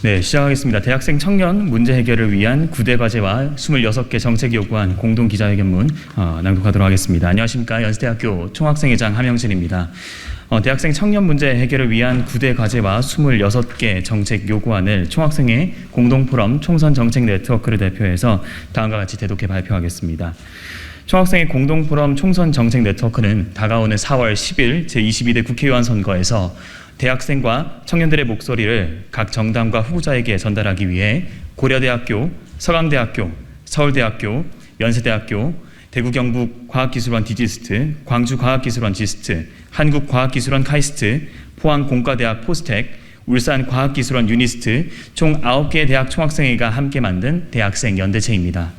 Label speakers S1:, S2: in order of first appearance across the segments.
S1: 네, 시작하겠습니다. 대학생 청년 문제 해결을 위한 9대 과제와 26개 정책 요구안 공동 기자회견문 낭독하도록 하겠습니다. 안녕하십니까. 연세대학교 총학생회장 함영진입니다. 대학생 청년 문제 해결을 위한 9대 과제와 26개 정책 요구안을 총학생회 공동포럼 총선 정책 네트워크를 대표해서 다음과 같이 대독해 발표하겠습니다. 총학생회 공동포럼 총선 정책 네트워크는 다가오는 4월 10일 제22대 국회의원 선거에서 대학생과 청년들의 목소리를 각 정당과 후보자에게 전달하기 위해 고려대학교, 서강대학교, 서울대학교, 연세대학교, 대구경북과학기술원 디지스트, 광주과학기술원 지스트, 한국과학기술원 카이스트, 포항공과대학 포스텍, 울산과학기술원 유니스트 총 9개 대학 총학생회가 함께 만든 대학생 연대체입니다.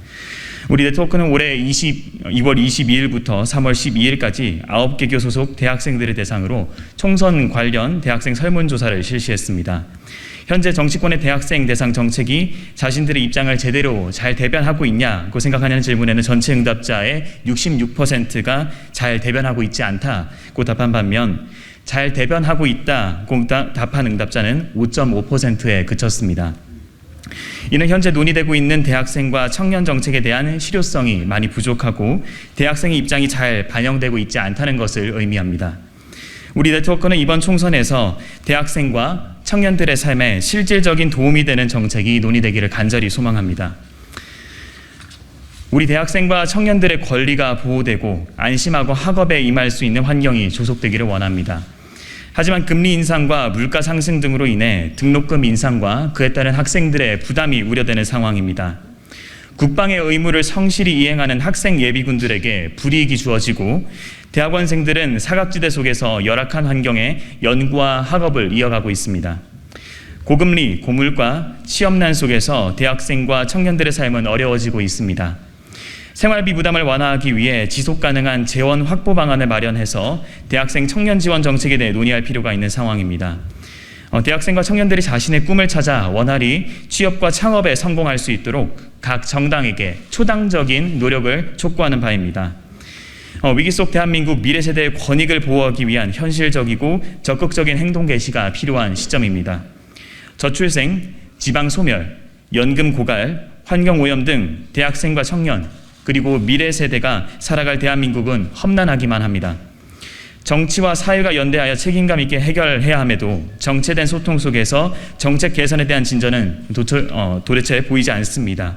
S1: 우리 네트워크는 올해 2월 22일부터 3월 12일까지 9개교 소속 대학생들을 대상으로 총선 관련 대학생 설문조사를 실시했습니다. 현재 정치권의 대학생 대상 정책이 자신들의 입장을 제대로 잘 대변하고 있냐고 생각하냐는 질문에는 전체 응답자의 66%가 잘 대변하고 있지 않다고 답한 반면 잘 대변하고 있다고 답한 응답자는 5.5%에 그쳤습니다. 이는 현재 논의되고 있는 대학생과 청년 정책에 대한 실효성이 많이 부족하고 대학생의 입장이 잘 반영되고 있지 않다는 것을 의미합니다. 우리 네트워크는 이번 총선에서 대학생과 청년들의 삶에 실질적인 도움이 되는 정책이 논의되기를 간절히 소망합니다. 우리 대학생과 청년들의 권리가 보호되고 안심하고 학업에 임할 수 있는 환경이 조속되기를 원합니다. 하지만 금리 인상과 물가 상승 등으로 인해 등록금 인상과 그에 따른 학생들의 부담이 우려되는 상황입니다. 국방의 의무를 성실히 이행하는 학생 예비군들에게 불이익이 주어지고 대학원생들은 사각지대 속에서 열악한 환경에 연구와 학업을 이어가고 있습니다. 고금리, 고물가, 취업난 속에서 대학생과 청년들의 삶은 어려워지고 있습니다. 생활비 부담을 완화하기 위해 지속가능한 재원 확보 방안을 마련해서 대학생 청년 지원 정책에 대해 논의할 필요가 있는 상황입니다. 대학생과 청년들이 자신의 꿈을 찾아 원활히 취업과 창업에 성공할 수 있도록 각 정당에게 초당적인 노력을 촉구하는 바입니다. 위기 속 대한민국 미래 세대의 권익을 보호하기 위한 현실적이고 적극적인 행동 개시가 필요한 시점입니다. 저출생, 지방 소멸, 연금 고갈, 환경 오염 등 대학생과 청년 그리고 미래 세대가 살아갈 대한민국은 험난하기만 합니다. 정치와 사회가 연대하여 책임감 있게 해결해야 함에도 정체된 소통 속에서 정책 개선에 대한 진전은 도대체 보이지 않습니다.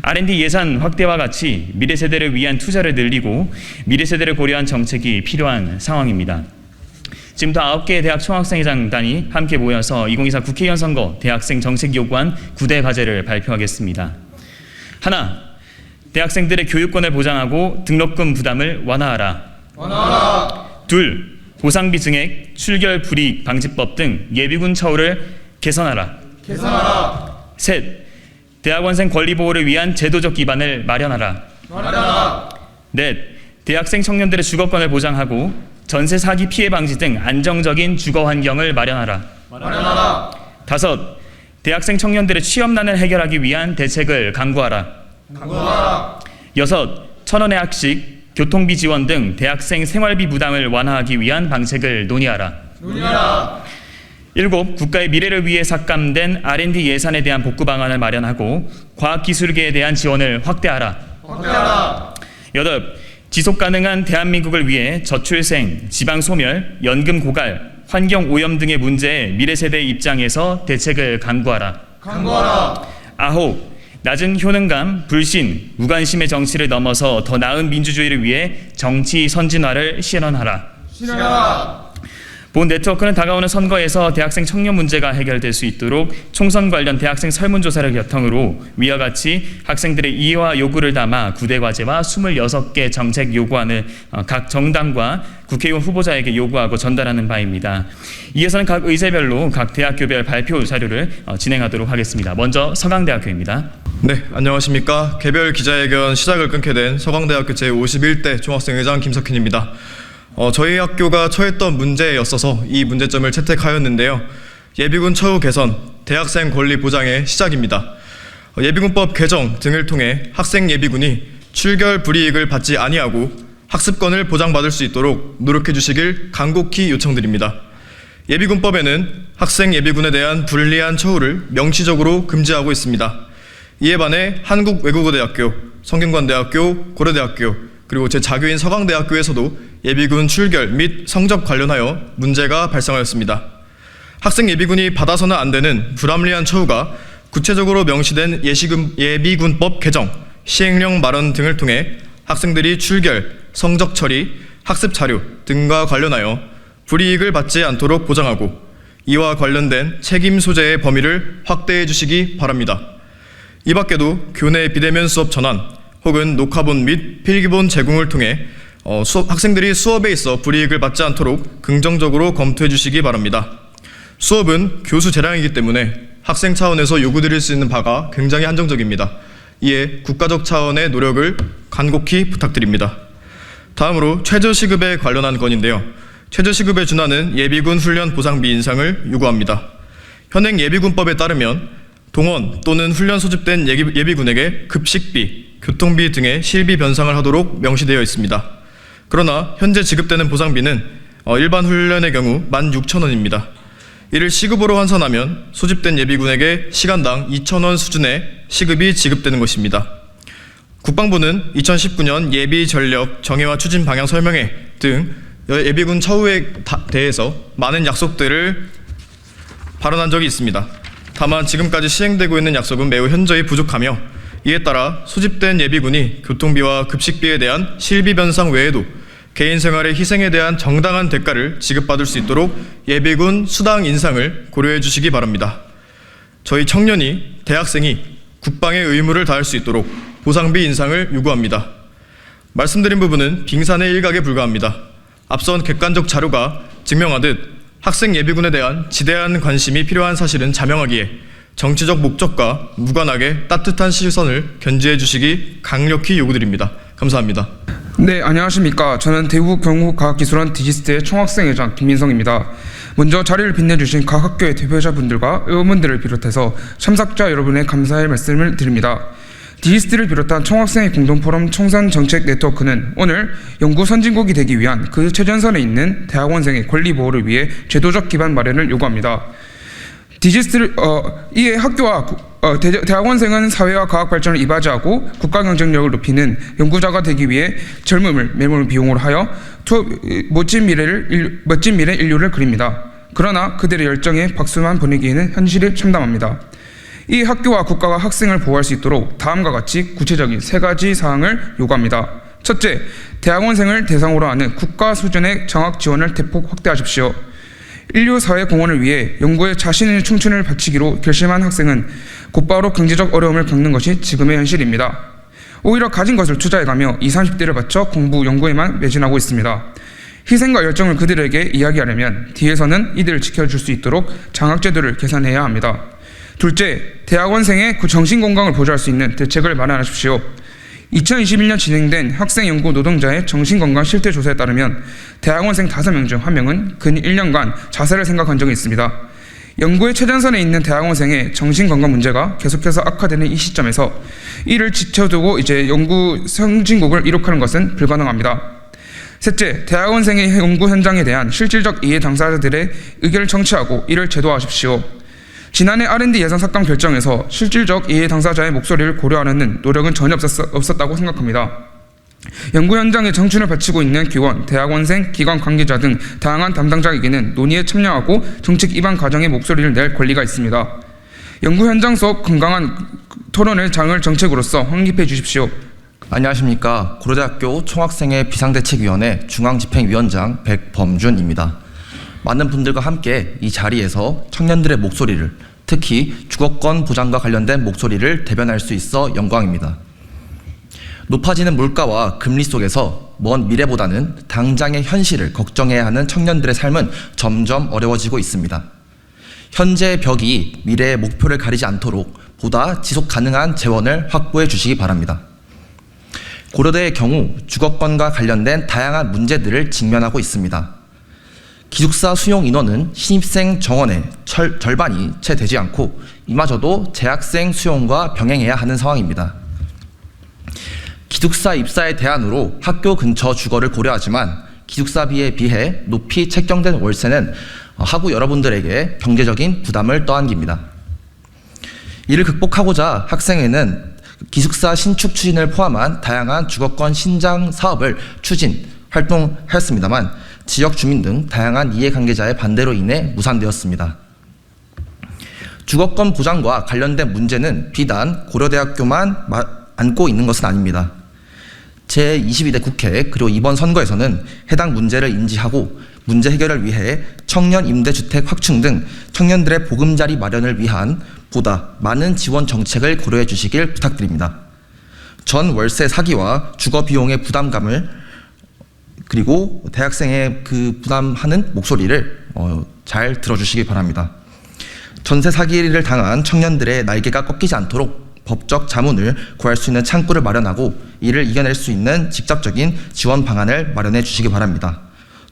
S1: R&D 예산 확대와 같이 미래 세대를 위한 투자를 늘리고 미래 세대를 고려한 정책이 필요한 상황입니다. 지금부터 9개의 대학 총학생회장단이 함께 모여서 2024 국회의원 선거 대학생 정책 요구안 9대 과제를 발표하겠습니다. 하나, 대학생들의 교육권을 보장하고 등록금 부담을 완화하라. 둘, 보상비 증액, 출결 불이익 방지법 등 예비군 처우를 개선하라. 셋, 대학원생 권리 보호를 위한 제도적 기반을 마련하라. 넷, 대학생 청년들의 주거권을 보장하고 전세 사기 피해 방지 등 안정적인 주거 환경을 마련하라. 다섯, 대학생 청년들의 취업난을 해결하기 위한 대책을 강구하라. 여섯, 1,000원의 학식, 교통비 지원 등 대학생 생활비 부담을 완화하기 위한 방책을 논의하라. 일곱, 국가의 미래를 위해 삭감된 R&D 예산에 대한 복구 방안을 마련하고 과학기술계에 대한 지원을 확대하라. 여덟, 지속가능한 대한민국을 위해 저출생, 지방소멸, 연금 고갈, 환경 오염 등의 문제에 미래 세대의 입장에서 대책을 강구하라. 아홉, 낮은 효능감, 불신, 무관심의 정치를 넘어서 더 나은 민주주의를 위해 정치 선진화를 실현하라. 본 네트워크는 다가오는 선거에서 대학생 청년 문제가 해결될 수 있도록 총선 관련 대학생 설문조사를 바탕으로 위와 같이 학생들의 이해와 요구를 담아 9대 과제와 26개 정책 요구안을 각 정당과 국회의원 후보자에게 요구하고 전달하는 바입니다. 이어서는 각 의제별로 각 대학교별 발표 자료를 진행하도록 하겠습니다. 먼저 서강대학교입니다.
S2: 네, 안녕하십니까. 개별 기자회견 시작을 끊게 된 서강대학교 제51대 총학생회장 김석현입니다. 저희 학교가 처했던 문제였어서 이 문제점을 채택하였는데요. 예비군 처우 개선, 대학생 권리 보장의 시작입니다. 예비군법 개정 등을 통해 학생 예비군이 출결 불이익을 받지 아니하고 학습권을 보장받을 수 있도록 노력해 주시길 간곡히 요청드립니다. 예비군법에는 학생 예비군에 대한 불리한 처우를 명시적으로 금지하고 있습니다. 이에 반해 한국외국어대학교, 성균관대학교, 고려대학교, 그리고 제4교인 서강대학교에서도 예비군 출결 및 성적 관련하여 문제가 발생하였습니다. 학생 예비군이 받아서는 안 되는 불합리한 처우가 구체적으로 명시된 예비군법 개정, 시행령 마련 등을 통해 학생들이 출결, 성적 처리, 학습 자료 등과 관련하여 불이익을 받지 않도록 보장하고 이와 관련된 책임 소재의 범위를 확대해 주시기 바랍니다. 이 밖에도 교내 비대면 수업 전환 혹은 녹화본 및 필기본 제공을 통해 학생들이 수업에 있어 불이익을 받지 않도록 긍정적으로 검토해 주시기 바랍니다. 수업은 교수 재량이기 때문에 학생 차원에서 요구드릴 수 있는 바가 굉장히 한정적입니다. 이에 국가적 차원의 노력을 간곡히 부탁드립니다. 다음으로 최저시급에 관련한 건인데요. 최저시급에 준하는 예비군 훈련 보상비 인상을 요구합니다. 현행 예비군법에 따르면 동원 또는 훈련 소집된 예비군에게 급식비, 교통비 등의 실비 변상을 하도록 명시되어 있습니다. 그러나 현재 지급되는 보상비는 일반 훈련의 경우 16,000원입니다. 이를 시급으로 환산하면 소집된 예비군에게 시간당 2,000원 수준의 시급이 지급되는 것입니다. 국방부는 2019년 예비 전력 정의와 추진 방향 설명회 등 예비군 처우에 대해서 많은 약속들을 발언한 적이 있습니다. 다만 지금까지 시행되고 있는 약속은 매우 현저히 부족하며 이에 따라 소집된 예비군이 교통비와 급식비에 대한 실비 변상 외에도 개인 생활의 희생에 대한 정당한 대가를 지급받을 수 있도록 예비군 수당 인상을 고려해 주시기 바랍니다. 저희 청년이, 대학생이 국방의 의무를 다할 수 있도록 보상비 인상을 요구합니다. 말씀드린 부분은 빙산의 일각에 불과합니다. 앞선 객관적 자료가 증명하듯 학생 예비군에 대한 지대한 관심이 필요한 사실은 자명하기에 정치적 목적과 무관하게 따뜻한 시선을 견지해 주시기 강력히 요구드립니다. 감사합니다.
S3: 네, 안녕하십니까. 저는 대구경북과학기술원 디지스트의 총학생회장 김민성입니다. 먼저 자리를 빛내주신 각 학교의 대표자분들과 의원분들을 비롯해서 참석자 여러분의 감사의 말씀을 드립니다. 디지스트를 비롯한 총학생회 공동포럼 총선 정책 네트워크는 오늘 연구 선진국이 되기 위한 그 최전선에 있는 대학원생의 권리 보호를 위해 제도적 기반 마련을 요구합니다. 이에 학교와 대학원생은 사회와 과학 발전을 이바지하고 국가 경쟁력을 높이는 연구자가 되기 위해 젊음을 매몰 비용으로 하여 멋진 미래 인류를 그립니다. 그러나 그들의 열정에 박수만 보내기에는 현실이 참담합니다. 이 학교와 국가가 학생을 보호할 수 있도록 다음과 같이 구체적인 3가지 사항을 요구합니다. 첫째, 대학원생을 대상으로 하는 국가 수준의 장학 지원을 대폭 확대하십시오. 인류 사회 공헌을 위해 연구에 자신의 청춘을 바치기로 결심한 학생은 곧바로 경제적 어려움을 겪는 것이 지금의 현실입니다. 오히려 가진 것을 투자해가며 20, 30대를 바쳐 공부, 연구에만 매진하고 있습니다. 희생과 열정을 그들에게 이야기하려면 뒤에서는 이들을 지켜줄 수 있도록 장학제도를 개선해야 합니다. 둘째, 대학원생의 정신건강을 보조할 수 있는 대책을 마련하십시오. 2021년 진행된 학생연구 노동자의 정신건강 실태조사에 따르면 대학원생 5명 중 1명은 근 1년간 자살을 생각한 적이 있습니다. 연구의 최전선에 있는 대학원생의 정신건강 문제가 계속해서 악화되는 이 시점에서 이를 지켜두고 연구 선진국을 이룩하는 것은 불가능합니다. 셋째, 대학원생의 연구 현장에 대한 실질적 이해 당사자들의 의견을 청취하고 이를 제도화하십시오. 지난해 R&D 예산 삭감 결정에서 실질적 이해 당사자의 목소리를 고려하려는 노력은 전혀 없었다고 생각합니다. 연구 현장에 청춘을 바치고 있는 교원, 대학원생, 기관 관계자 등 다양한 담당자에게는 논의에 참여하고 정책 입안 과정에 목소리를 낼 권리가 있습니다. 연구 현장 속 건강한 토론의 장을 정책으로서 확립해 주십시오.
S4: 안녕하십니까. 고려대학교 총학생회 비상대책위원회 중앙집행위원장 백범준입니다. 많은 분들과 함께 이 자리에서 청년들의 목소리를, 특히 주거권 보장과 관련된 목소리를 대변할 수 있어 영광입니다. 높아지는 물가와 금리 속에서 먼 미래보다는 당장의 현실을 걱정해야 하는 청년들의 삶은 점점 어려워지고 있습니다. 현재의 벽이 미래의 목표를 가리지 않도록 보다 지속 가능한 재원을 확보해 주시기 바랍니다. 고려대의 경우 주거권과 관련된 다양한 문제들을 직면하고 있습니다. 기숙사 수용 인원은 신입생 정원의 절반이 채 되지 않고 이마저도 재학생 수용과 병행해야 하는 상황입니다. 기숙사 입사의 대안으로 학교 근처 주거를 고려하지만 기숙사비에 비해 높이 책정된 월세는 하고 여러분들에게 경제적인 부담을 떠안깁니다. 이를 극복하고자 학생회는 기숙사 신축 추진을 포함한 다양한 주거권 신장 사업을 활동하였습니다만 지역 주민 등 다양한 이해관계자의 반대로 인해 무산되었습니다. 주거권 보장과 관련된 문제는 비단 고려대학교만 안고 있는 것은 아닙니다. 제22대 국회 그리고 이번 선거에서는 해당 문제를 인지하고 문제 해결을 위해 청년 임대주택 확충 등 청년들의 보금자리 마련을 위한 보다 많은 지원 정책을 고려해 주시길 부탁드립니다. 전 월세 사기와 주거 비용의 부담감을 그리고 대학생의 그 부담하는 목소리를 잘 들어주시기 바랍니다. 전세 사기를 당한 청년들의 날개가 꺾이지 않도록 법적 자문을 구할 수 있는 창구를 마련하고 이를 이겨낼 수 있는 직접적인 지원 방안을 마련해 주시기 바랍니다.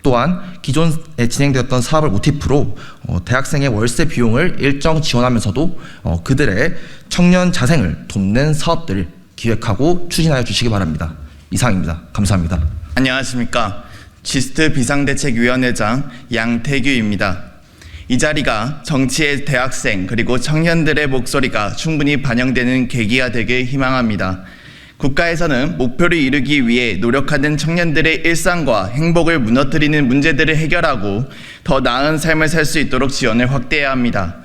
S4: 또한 기존에 진행되었던 사업을 모티프로 대학생의 월세 비용을 일정 지원하면서도 그들의 청년 자생을 돕는 사업들을 기획하고 추진하여 주시기 바랍니다. 이상입니다. 감사합니다.
S5: 안녕하십니까. 지스트 비상대책위원회장 양태규입니다. 이 자리가 정치의 대학생 그리고 청년들의 목소리가 충분히 반영되는 계기가 되길 희망합니다. 국가에서는 목표를 이루기 위해 노력하는 청년들의 일상과 행복을 무너뜨리는 문제들을 해결하고 더 나은 삶을 살 수 있도록 지원을 확대해야 합니다.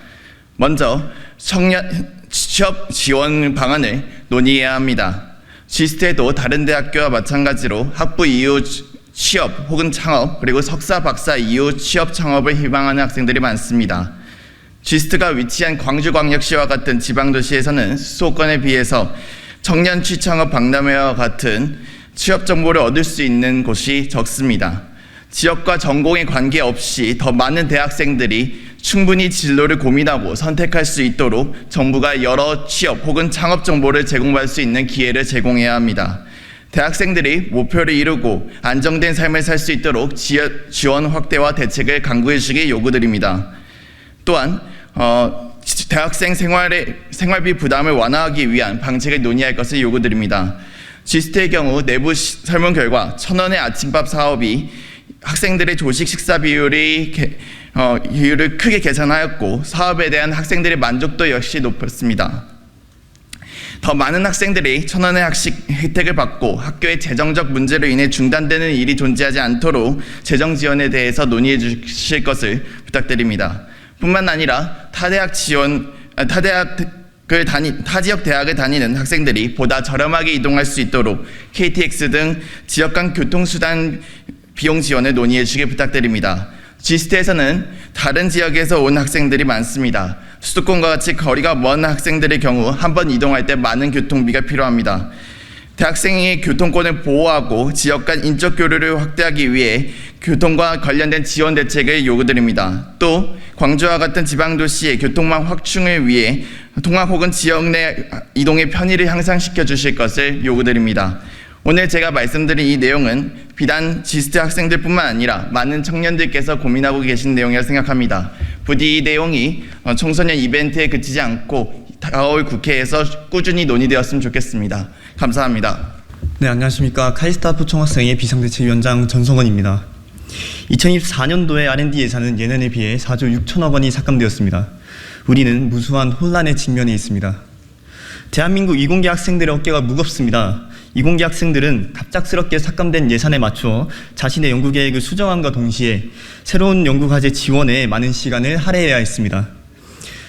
S5: 먼저 청년 취업 지원 방안을 논의해야 합니다. 지스트에도 다른 대학교와 마찬가지로 학부 이후 취업 혹은 창업 그리고 석사 박사 이후 취업 창업을 희망하는 학생들이 많습니다. 지스트가 위치한 광주광역시와 같은 지방도시에서는 수도권에 비해서 청년 취창업 박람회와 같은 취업 정보를 얻을 수 있는 곳이 적습니다. 지역과 전공에 관계없이 더 많은 대학생들이 충분히 진로를 고민하고 선택할 수 있도록 정부가 여러 취업 혹은 창업 정보를 제공할 수 있는 기회를 제공해야 합니다. 대학생들이 목표를 이루고 안정된 삶을 살 수 있도록 지원 확대와 대책을 강구해 주시기 요구드립니다. 또한 대학생 생활비 부담을 완화하기 위한 방책을 논의할 것을 요구드립니다. 지스트의 경우 내부 설문 결과 1,000원의 아침밥 사업이 학생들의 조식 식사 비율을 크게 개선하였고 사업에 대한 학생들의 만족도 역시 높았습니다. 더 많은 학생들이 1,000원의 학식 혜택을 받고 학교의 재정적 문제로 인해 중단되는 일이 존재하지 않도록 재정 지원에 대해서 논의해 주실 것을 부탁드립니다. 뿐만 아니라 타 지역 대학을 다니는 학생들이 보다 저렴하게 이동할 수 있도록 KTX 등 지역 간 교통수단 비용 지원을 논의해 주시길 부탁드립니다. 지스트에서는 다른 지역에서 온 학생들이 많습니다. 수도권과 같이 거리가 먼 학생들의 경우 한 번 이동할 때 많은 교통비가 필요합니다. 대학생의 교통권을 보호하고 지역 간 인적 교류를 확대하기 위해 교통과 관련된 지원 대책을 요구드립니다. 또 광주와 같은 지방도시의 교통망 확충을 위해 통학 혹은 지역 내 이동의 편의를 향상시켜 주실 것을 요구드립니다. 오늘 제가 말씀드린 이 내용은 비단 지스트 학생들뿐만 아니라 많은 청년들께서 고민하고 계신 내용이라 생각합니다. 부디 이 내용이 청소년 이벤트에 그치지 않고 다가올 국회에서 꾸준히 논의되었으면 좋겠습니다. 감사합니다.
S6: 네, 안녕하십니까. 카이스트 총학생회 비상대책위원장 전성원입니다. 2024년도의 R&D 예산은 예년에 비해 4조 6천억 원이 삭감되었습니다. 우리는 무수한 혼란에 직면해 있습니다. 대한민국 이공계 학생들의 어깨가 무겁습니다. 이공계 학생들은 갑작스럽게 삭감된 예산에 맞춰 자신의 연구 계획을 수정함과 동시에 새로운 연구 과제 지원에 많은 시간을 할애해야 했습니다.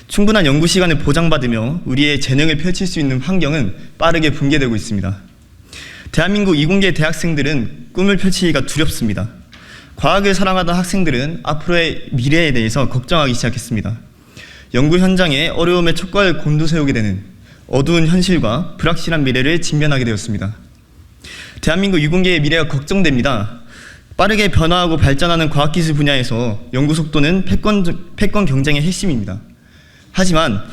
S6: 충분한 연구 시간을 보장받으며 우리의 재능을 펼칠 수 있는 환경은 빠르게 붕괴되고 있습니다. 대한민국 이공계 대학생들은 꿈을 펼치기가 두렵습니다. 과학을 사랑하던 학생들은 앞으로의 미래에 대해서 걱정하기 시작했습니다. 연구 현장에 어려움의 촉각을 곤두세우게 되는 어두운 현실과 불확실한 미래를 직면하게 되었습니다. 대한민국 이공계의 미래가 걱정됩니다. 빠르게 변화하고 발전하는 과학기술 분야에서 연구 속도는 패권 경쟁의 핵심입니다. 하지만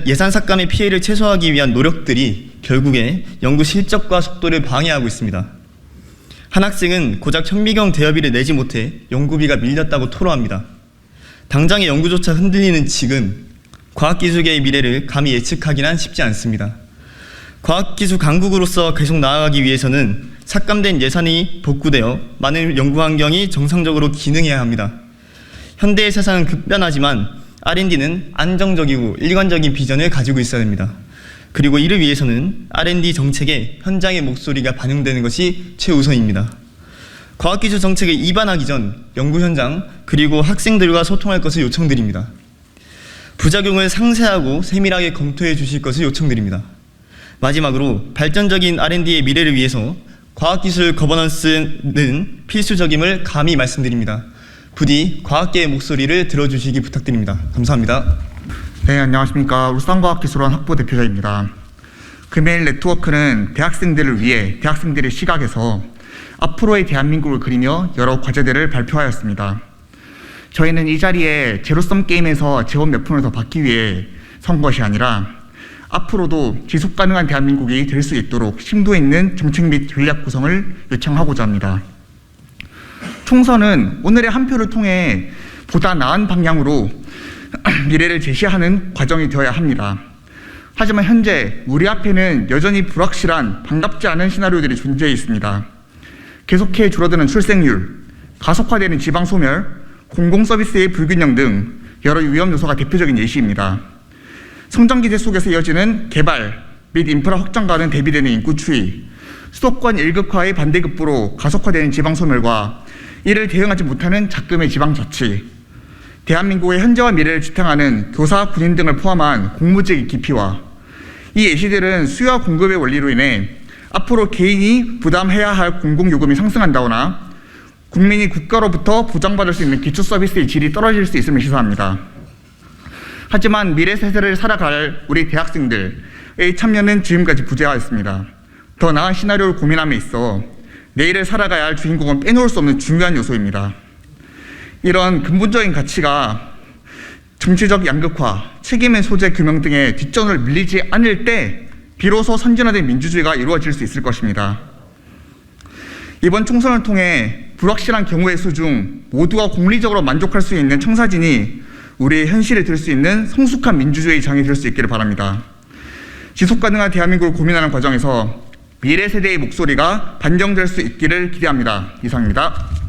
S6: 예산 삭감의 피해를 최소화하기 위한 노력들이 결국에 연구 실적과 속도를 방해하고 있습니다. 한 학생은 고작 현미경 대여비를 내지 못해 연구비가 밀렸다고 토로합니다. 당장의 연구조차 흔들리는 지금 과학기술계의 미래를 감히 예측하기는 쉽지 않습니다. 과학기술 강국으로서 계속 나아가기 위해서는 삭감된 예산이 복구되어 많은 연구 환경이 정상적으로 기능해야 합니다. 현대의 세상은 급변하지만 R&D는 안정적이고 일관적인 비전을 가지고 있어야 됩니다. 그리고 이를 위해서는 R&D 정책에 현장의 목소리가 반영되는 것이 최우선입니다. 과학기술 정책에 입안하기 전 연구 현장 그리고 학생들과 소통할 것을 요청드립니다. 부작용을 상세하고 세밀하게 검토해 주실 것을 요청드립니다. 마지막으로 발전적인 R&D의 미래를 위해서 과학기술 거버넌스는 필수적임을 감히 말씀드립니다. 부디 과학계의 목소리를 들어주시기 부탁드립니다. 감사합니다.
S7: 네, 안녕하십니까. 울산과학기술원 학부대표자입니다. 금일 네트워크는 대학생들을 위해 대학생들의 시각에서 앞으로의 대한민국을 그리며 여러 과제들을 발표하였습니다. 저희는 이 자리에 제로섬 게임에서 재원 몇 푼을 더 받기 위해 선 것이 아니라 앞으로도 지속 가능한 대한민국이 될 수 있도록 심도 있는 정책 및 전략 구성을 요청하고자 합니다. 총선은 오늘의 한 표를 통해 보다 나은 방향으로 미래를 제시하는 과정이 되어야 합니다. 하지만 현재 우리 앞에는 여전히 불확실한 반갑지 않은 시나리오들이 존재해 있습니다. 계속해 줄어드는 출생률, 가속화되는 지방 소멸, 공공서비스의 불균형 등 여러 위험 요소가 대표적인 예시입니다. 성장 기제 속에서 이어지는 개발 및 인프라 확장과는 대비되는 인구 추이, 수도권 1극화의 반대급부로 가속화되는 지방 소멸과 이를 대응하지 못하는 작금의 지방 자치, 대한민국의 현재와 미래를 지탱하는 교사, 군인 등을 포함한 공무직의 기피와 이 예시들은 수요와 공급의 원리로 인해 앞으로 개인이 부담해야 할 공공요금이 상승한다거나 국민이 국가로부터 보장받을 수 있는 기초서비스의 질이 떨어질 수 있음을 시사합니다. 하지만 미래 세대를 살아갈 우리 대학생들의 참여는 지금까지 부재하였습니다. 더 나은 시나리오를 고민함에 있어 내일을 살아가야 할 주인공은 빼놓을 수 없는 중요한 요소입니다. 이런 근본적인 가치가 정치적 양극화, 책임의 소재 규명 등의 뒷전을 밀리지 않을 때 비로소 선진화된 민주주의가 이루어질 수 있을 것입니다. 이번 총선을 통해 불확실한 경우의 수 중 모두가 공리적으로 만족할 수 있는 청사진이 우리의 현실이 될 수 있는 성숙한 민주주의 장이 될 수 있기를 바랍니다. 지속가능한 대한민국을 고민하는 과정에서 미래 세대의 목소리가 반영될 수 있기를 기대합니다. 이상입니다.